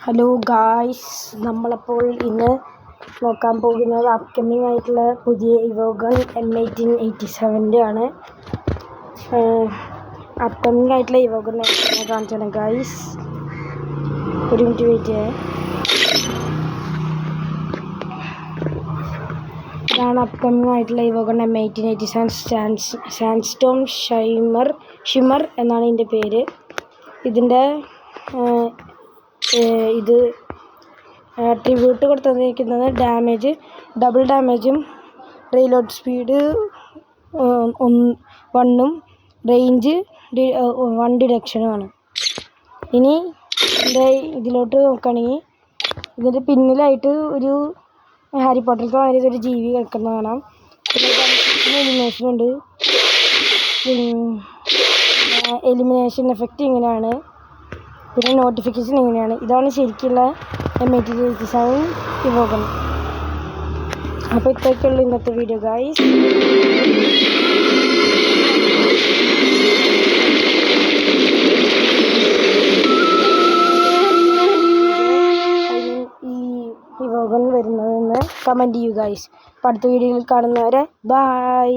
Hello guys, നമ്മളപ്പോൾ ഇന്ന് നോക്കാൻ പോകുന്നത് അപ്കമിങ് ആയിട്ടുള്ള പുതിയ ഇവോകൾ M1887 ആണ്. അപ്കമിങ് ആയിട്ടുള്ള ഇവോകൾ കാണിച്ചാണ് ഗായ്സ്. ഒരു മിനിറ്റ് വെയിറ്റ് ചെയ്യേ. ഇതാണ് അപ്കമിങ് ആയിട്ടുള്ള ഇവോകൾ M1887 സാൻഡ്സ്റ്റോം ഷിമ്മർ എന്നാണ് ഇതിൻ്റെ പേര്. ഇതിൻ്റെ ഇത് ട്രിബ്യൂട്ട് കൊടുത്തിരിക്കുന്നത് ഡബിൾ ഡാമേജും റീലോഡ് സ്പീഡ് 1 റേഞ്ച് 1 ഡിഡക്ഷനുമാണ്. ഇനി ഇതിലോട്ട് നോക്കുകയാണെങ്കിൽ ഇതിൻ്റെ പിന്നിലായിട്ട് ഒരു ഹാരി പോട്ടറിലത്തെ മാതിരി ഒരു ജീവി കിടക്കുന്നത് കാണാം. പിന്നെ എലിമിനേഷനുണ്ട്. എലിമിനേഷൻ എഫക്റ്റ് ഇങ്ങനെയാണ്. പിന്നെ നോട്ടിഫിക്കേഷൻ ഇങ്ങനെയാണ്. ഇതാണ് ശരിക്കുള്ള M1887 ഇവോകൾ. അപ്പോൾ ഇത്രയൊക്കെയുള്ളൂ ഇന്നത്തെ വീഡിയോ ഗായ്സ്. ഈ ഇവോകൾ വരുന്നതെന്ന് കമൻറ്റ് ചെയ്യൂ ഗായ്സ്. അപ്പോൾ അടുത്ത വീഡിയോയിൽ കാണുന്നവരെ ബൈ.